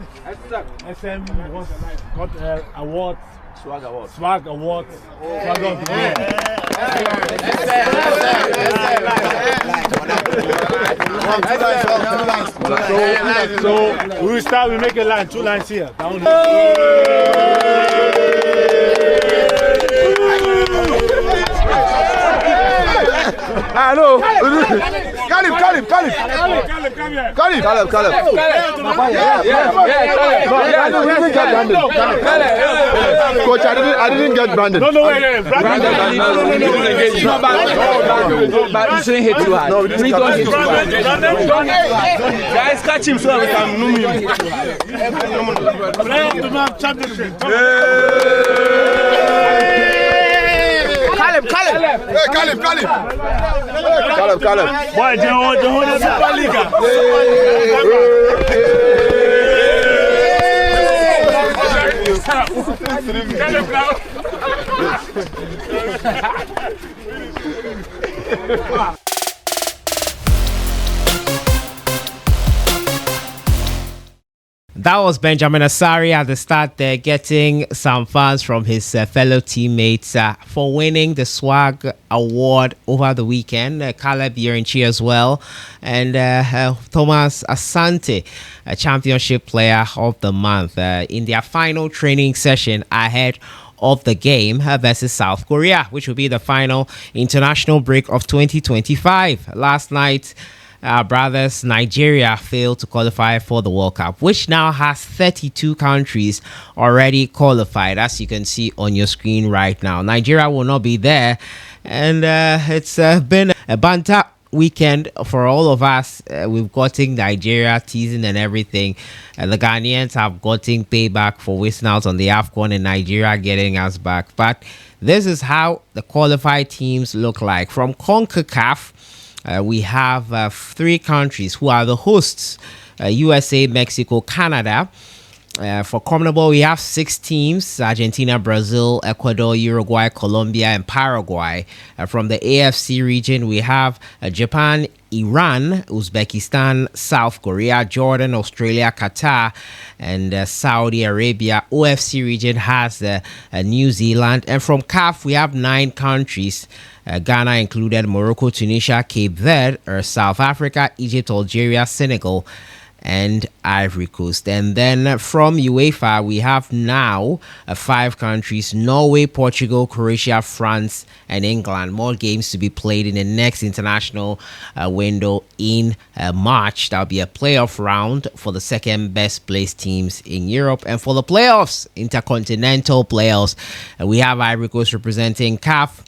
SM got awards. Swag Awards. Swag Awards. Swag of the year. So we will start. We make a line. 2 lines here. Down here. I know. Caleb. Coach, I didn't get branded. No, wait. Branded. But you shouldn't hit too hard. No, we didn't hit too hard. Guys, catch him so we can know him. Player of the month championship. Caleb. Boy, Jehovah Super League. That was Benjamin Asari at the start there, getting some fans from his fellow teammates for winning the Swag Award over the weekend. Caleb Yerenchi as well, and Thomas Asante, a championship player of the month, in their final training session ahead of the game versus South Korea, which will be the final international break of 2025. Last night, our brothers Nigeria failed to qualify for the World Cup, which now has 32 countries already qualified, as you can see on your screen right now. Nigeria will not be there, and it's been a banter weekend for all of us. We've gotten Nigeria teasing and everything. The Ghanaians have gotten payback for wasting out on the AFCON, and Nigeria getting us back. But this is how the qualified teams look like. From CONCACAF, we have 3 countries who are the hosts: USA, Mexico, Canada. For CONMEBOL, we have 6 teams: Argentina, Brazil, Ecuador, Uruguay, Colombia, and Paraguay. From the AFC region, we have Japan, Iran, Uzbekistan, South Korea, Jordan, Australia, Qatar, and Saudi Arabia. OFC region has New Zealand. And from CAF, we have 9 countries. Ghana included, Morocco, Tunisia, Cape Verde, South Africa, Egypt, Algeria, Senegal, and Ivory Coast. And then from UEFA, we have now 5 countries: Norway, Portugal, Croatia, France, and England. More games to be played in the next international window in March. That'll be a playoff round for the second best placed teams in Europe. And for the playoffs, intercontinental playoffs, we have Ivory Coast representing CAF,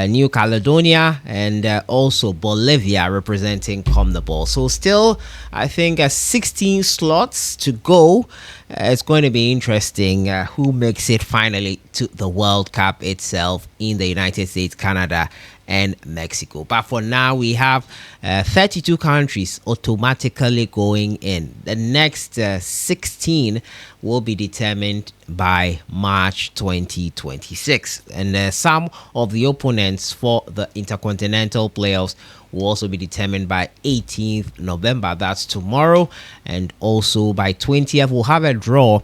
New Caledonia, and also Bolivia representing CONMEBOL. So still, I think 16 slots to go. It's going to be interesting who makes it finally to the World Cup itself in the United States, Canada, and Mexico. But for now, we have 32 countries automatically going in. The next 16 will be determined by March 2026. And some of the opponents for the intercontinental playoffs will also be determined by 18th November. That's tomorrow. And also by 20th, we'll have a draw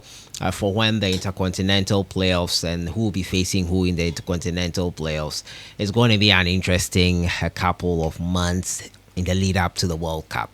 for when the intercontinental playoffs and who will be facing who in the intercontinental playoffs. It's going to be an interesting couple of months in the lead up to the World Cup,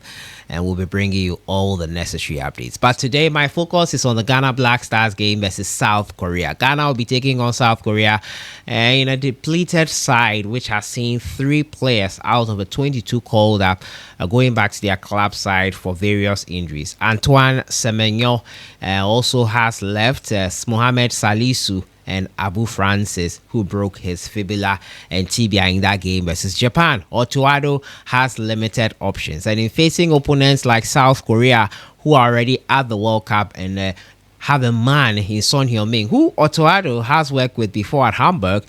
and we'll be bringing you all the necessary updates. But today, my focus is on the Ghana Black Stars game versus South Korea. Ghana will be taking on South Korea in a depleted side, which has seen 3 players out of the 22 called up going back to their club side for various injuries. Antoine Semenyo also has left. Mohamed Salisu and Abu Francis, who broke his fibula and tibia in that game versus Japan. Otuado has limited options, and in facing opponents like South Korea, who are already at the World Cup and have a man in Son Heung-min, who Otuado has worked with before at Hamburg.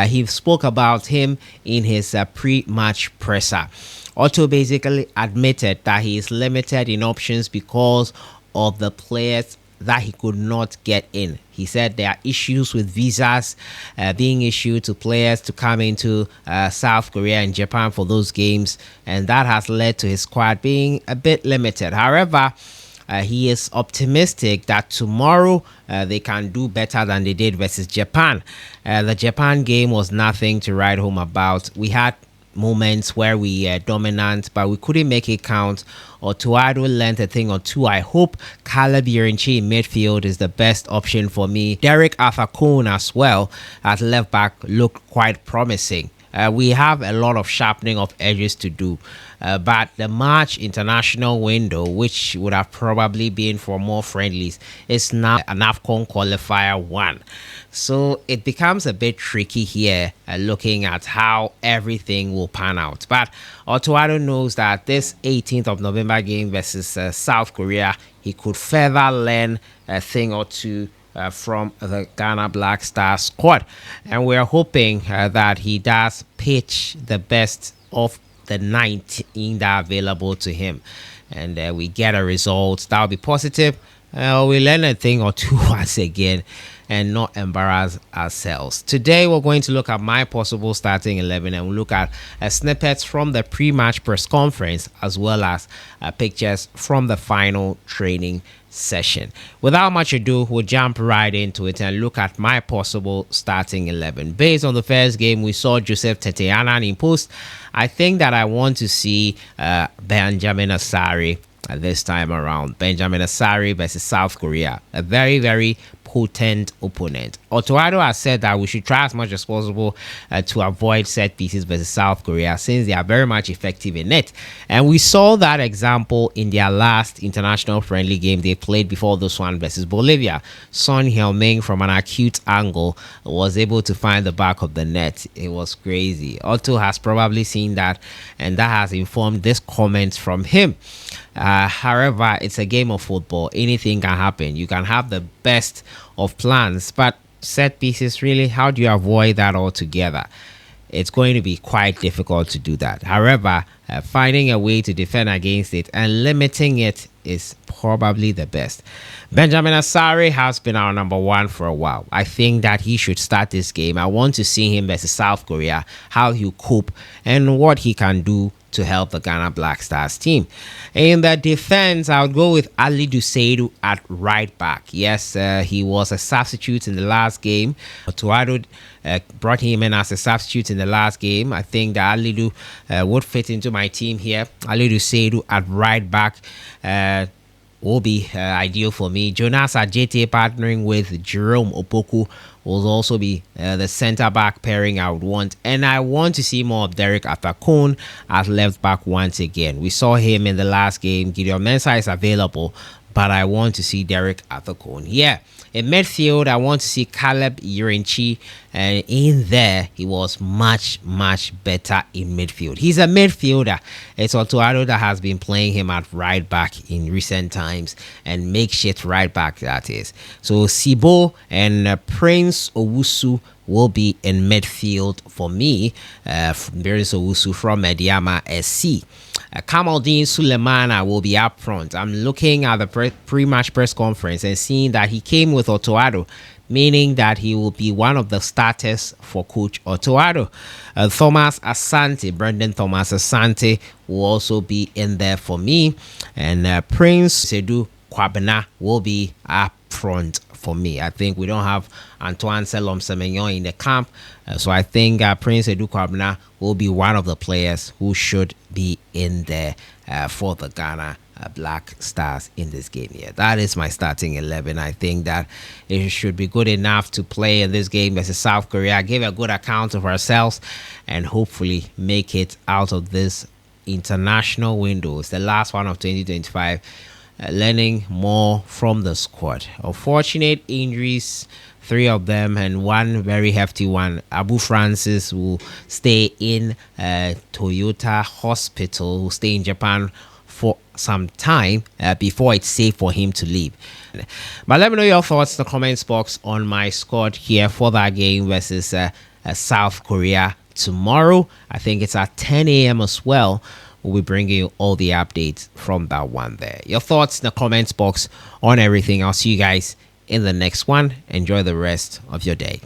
He spoke about him in his pre-match presser. Otto basically admitted that he is limited in options because of the players that he could not get in. He said there are issues with visas being issued to players to come into South Korea and Japan for those games, and that has led to his squad being a bit limited. However, he is optimistic that tomorrow they can do better than they did versus Japan. The Japan game was nothing to write home about. We had moments where we dominant, but we couldn't make it count. Otuado learned a thing or two. I hope Caleb Irinchi in midfield is the best option for me. Derek Arthur Cohn as well at left back looked quite promising. We have a lot of sharpening of edges to do, but the March international window, which would have probably been for more friendlies, is now an AFCON qualifier 1. So it becomes a bit tricky here looking at how everything will pan out. But Otuado knows that this 18th of November game versus South Korea, he could further learn a thing or two from the Ghana Black Stars squad, and we're hoping that he does pitch the best of the 19 that are available to him, and we get a result that will be positive. We learn a thing or two once again and not embarrass ourselves. Today we're going to look at my possible starting 11, and we'll look at snippets from the pre-match press conference as well as pictures from the final training session. Without much ado, we'll jump right into it and look at my possible starting 11. Based on the first game, we saw Joseph Teteyanan in post. I think that I want to see Benjamin Asare this time around. Benjamin Asare versus South Korea, a very, very potent opponent. Otuado has said that we should try as much as possible to avoid set pieces versus South Korea, since they are very much effective in it. And we saw that example in their last international friendly game they played before this one versus Bolivia. Son Heung-min from an acute angle was able to find the back of the net. It was crazy. Otto has probably seen that, and that has informed this comment from him. However, it's a game of football. Anything can happen. You can have the best of plans, but set pieces, really, how do you avoid that altogether? It's going to be quite difficult to do that. However, finding a way to defend against it and limiting it is probably the best. Benjamin Asare has been our number one for a while. I think that he should start this game. I want to see him versus South Korea, how he'll cope and what he can do to help the Ghana Black Stars team. In the defense, I would go with Ali Duseidu at right back. Yes, he was a substitute in the last game. Otuado brought him in as a substitute in the last game. I think that Alidu would fit into my team here. Ali Duseidu at right back will be ideal for me. Jonas Ajete partnering with Jerome Opoku will also be the center back pairing I would want, and I want to see more of Derek Atakun at left back once again. We saw him in the last game. Gideon Mensah is available, but I want to see Derek Atakun. Yeah, in midfield, I want to see Caleb Irinchi, and in there, he was much, much better in midfield. He's a midfielder. It's Otuado that has been playing him at right back in recent times, and makeshift right back, that is. So Sibo and Prince Owusu will be in midfield for me. Prince Owusu from Mediama SC. Kamaldeen Sulemana will be up front. I'm looking at the pre-match press conference and seeing that he came with Otuado, meaning that he will be one of the starters for Coach Otuado. Thomas Asante, Brendan Thomas Asante will also be in there for me. And Prince Sedu Kwabena will be up front for me. I think we don't have Antoine Selom Semenyo in the camp, so I think Prince Edu Kwabena will be one of the players who should be in there for the Ghana Black Stars in this game here. That is my starting 11. I think that it should be good enough to play in this game versus South Korea, give a good account of ourselves, and hopefully make it out of this international window. It's the last one of 2025. Learning more from the squad. Unfortunate injuries, 3 of them, and one very hefty one. Abu Francis will stay in Toyota Hospital, will stay in Japan for some time before it's safe for him to leave. But let me know your thoughts in the comments box on my squad here for that game versus South Korea tomorrow. I think it's at 10 a.m. as well. We'll be bringing you all the updates from that one there. Your thoughts in the comments box on everything. I'll see you guys in the next one. Enjoy the rest of your day.